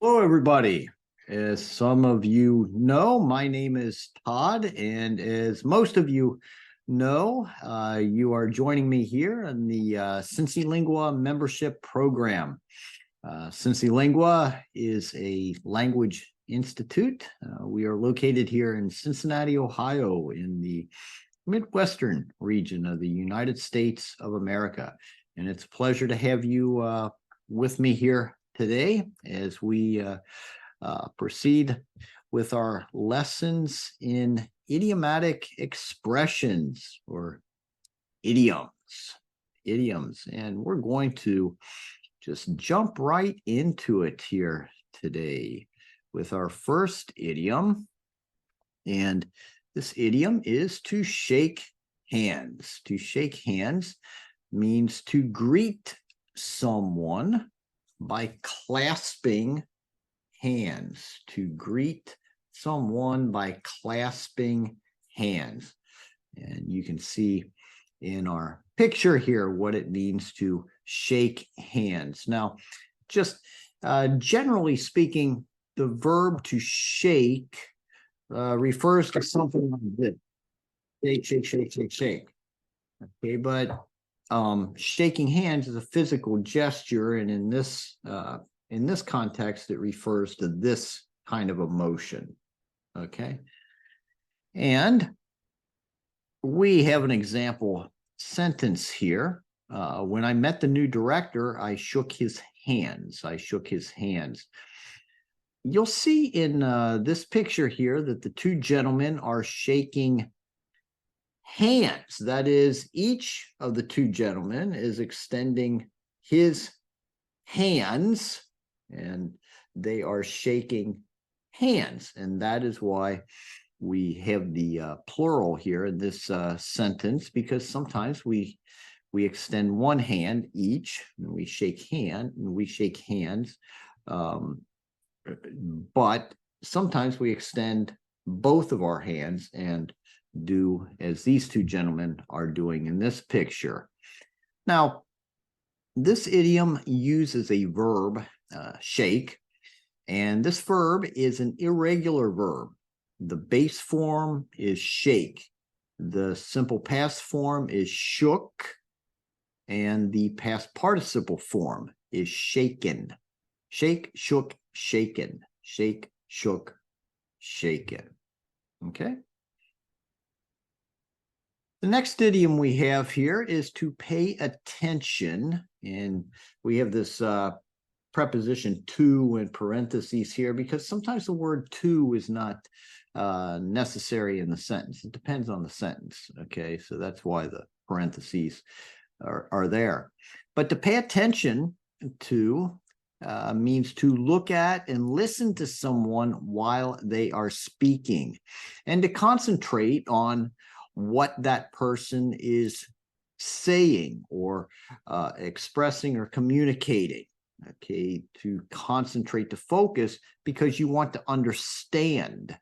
Hello, everybody. As some of you know, my name is Todd, and as most of you know, you are joining me here in the CINCILINGUA membership program. CINCILINGUA is a language institute. We are located here in Cincinnati, Ohio, in the Midwestern region of the United States of America. And it's a pleasure to have you with me here today as we proceed with our lessons in idiomatic expressions or idioms. And we're going to just jump right into it here today with our first idiom. And this idiom is to shake hands. To shake hands means to greet someone by clasping hands. To greet someone by clasping hands. And you can see in our picture here what it means to shake hands. Now, just generally speaking, the verb to shake refers to something like this. Shake, shake, shake, shake, shake. Okay, but shaking hands is a physical gesture, and in this context, it refers to this kind of emotion. Okay, and we have an example sentence here. When I met the new director, I shook his hands. I shook his hands. You'll see in this picture here that the two gentlemen are shaking hands. That is, each of the two gentlemen is extending his hands and they are shaking hands. And that is why we have the plural here in this sentence, because sometimes we extend one hand each and we shake hands. But sometimes we extend both of our hands and do as these two gentlemen are doing in this picture. Now, this idiom uses a verb, shake, and this verb is an irregular verb. The base form is shake. The simple past form is shook, and the past participle form is shaken. Shake, shook, shaken. Shake, shook, shaken. Okay? The next idiom we have here is to pay attention, and we have this preposition to in parentheses here because sometimes the word to is not necessary in the sentence. It depends on the sentence, okay? So that's why the parentheses are there. But to pay attention to means to look at and listen to someone while they are speaking, and to concentrate on what that person is saying or expressing or communicating. Okay, to concentrate, to focus, because you want to understand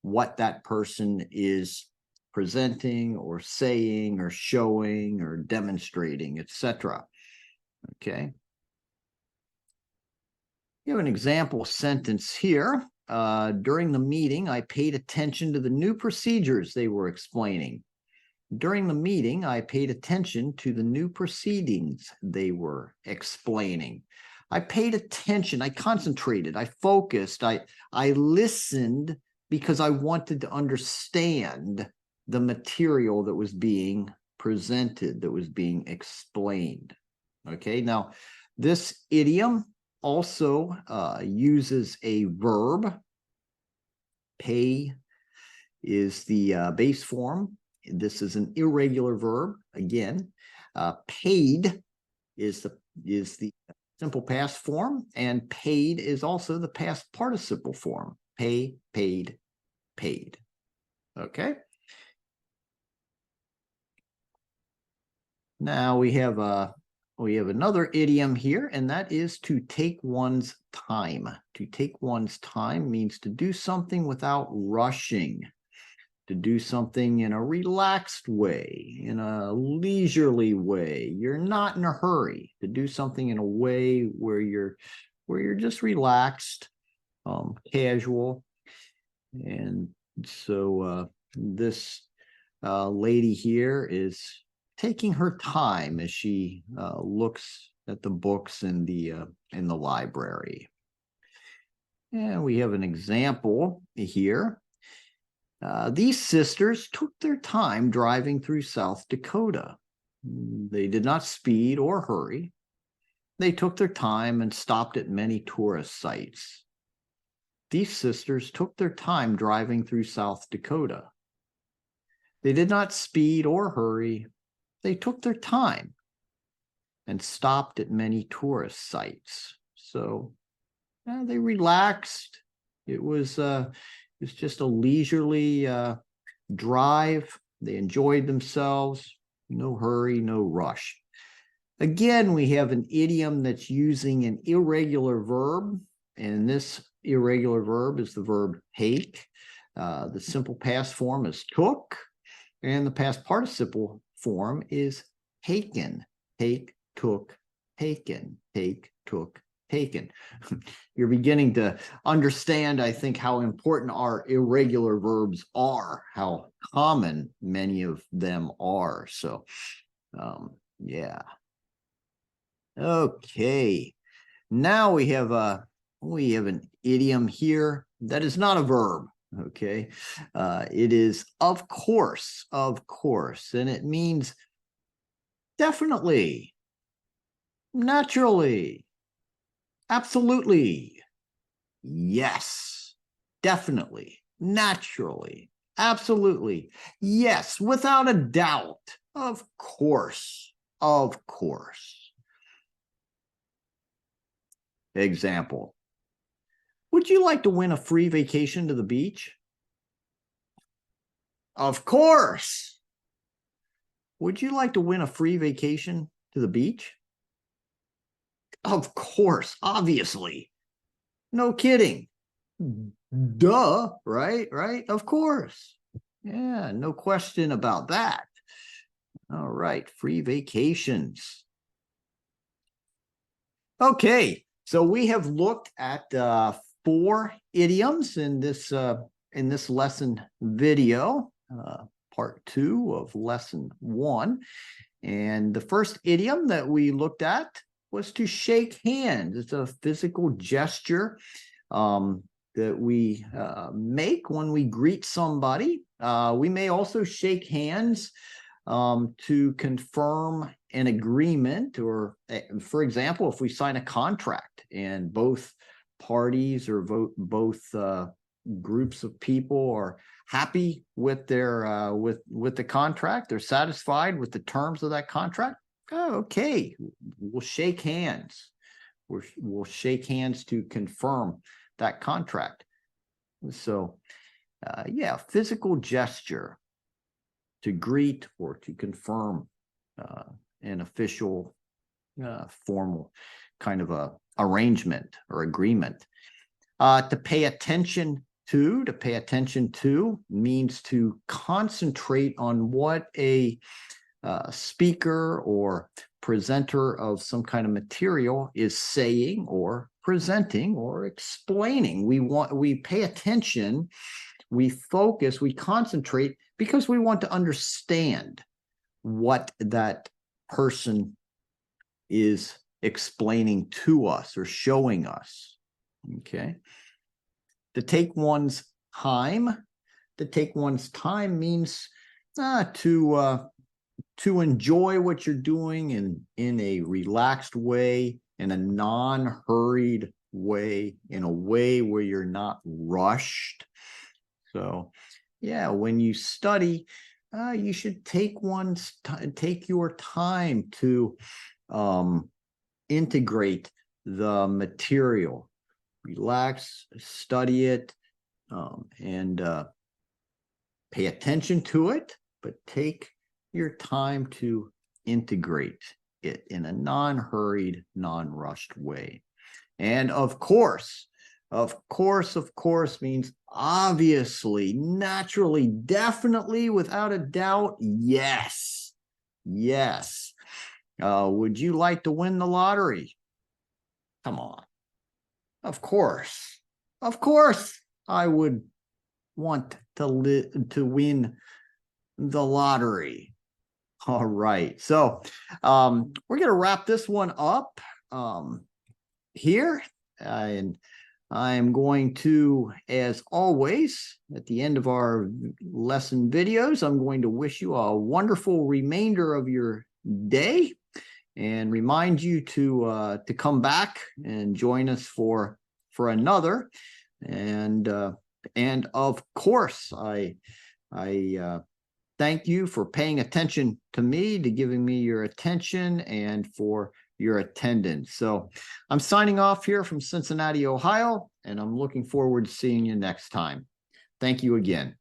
what that person is presenting or saying or showing or demonstrating, etc. Okay. You have an example sentence here. During the meeting, I paid attention to the new procedures they were explaining. During the meeting, I paid attention to the new proceedings they were explaining. I paid attention, I concentrated, I focused, I listened because I wanted to understand the material that was being presented, that was being explained. Okay, now this idiom also uses a verb. Pay is the base form. This is an irregular verb. Again, paid is the simple past form, and paid is also the past participle form. Pay, paid, paid. Okay. Now we have another idiom here, and that is to take one's time. To take one's time means to do something without rushing, to do something in a relaxed way, in a leisurely way. You're not in a hurry, to do something in a way where you're where you're just relaxed, casual. And so this lady here is taking her time as she looks at the books in the library. And we have an example here. These sisters took their time driving through South Dakota. They did not speed or hurry. They took their time and stopped at many tourist sites. These sisters took their time driving through South Dakota. They did not speed or hurry. They took their time and stopped at many tourist sites. So they relaxed. It was just a leisurely drive. They enjoyed themselves. No hurry, no rush. Again, we have an idiom that's using an irregular verb, and this irregular verb is the verb take. The simple past form is took, and the past participle form is taken. Take, took, taken. Take, took, taken. You're beginning to understand, I think, how important our irregular verbs are, how common many of them are. So, yeah. Okay. Now we have an idiom here that is not a verb. Okay. It is of course, and it means definitely, naturally, absolutely, yes, definitely, naturally, absolutely, yes, without a doubt, of course, of course. Example: would you like to win a free vacation to the beach? Of course. Would you like to win a free vacation to the beach? Of course, obviously. No kidding. Duh, right? Right? Of course. Yeah, no question about that. All right, free vacations. Okay, so we have looked at 4 idioms in this lesson video, part 2 of lesson 1. And the first idiom that we looked at was to shake hands. It's a physical gesture that we make when we greet somebody. We may also shake hands to confirm an agreement, or for example, if we sign a contract and both parties or both groups of people are happy with their with the contract, they're satisfied with the terms of that contract. Oh, okay, we'll shake hands. We'll shake hands to confirm that contract. So, yeah, physical gesture to greet or to confirm an official, formal kind of a arrangement or agreement. To pay attention to means to concentrate on what a speaker or presenter of some kind of material is saying or presenting or explaining. We pay attention, we focus, we concentrate because we want to understand what that person is explaining to us or showing us. Okay. To take one's time means to enjoy what you're doing in a relaxed way, in a non-hurried way, in a way where you're not rushed. So, yeah, when you study, you should take your time to integrate the material. Relax, study it, and pay attention to it, but take your time to integrate it in a non-hurried, non-rushed way. And of course means obviously, naturally, definitely, without a doubt, yes. Yes. Would you like to win the lottery? Come on. Of course. Of course, I would want to win the lottery. All right. So we're going to wrap this one up here. And I'm going to, as always, at the end of our lesson videos, I'm going to wish you a wonderful remainder of your day and remind you to come back and join us for another. And of course, I thank you for paying attention to me, to giving me your attention, and for your attendance. So I'm signing off here from Cincinnati, Ohio, and I'm looking forward to seeing you next time. Thank you again.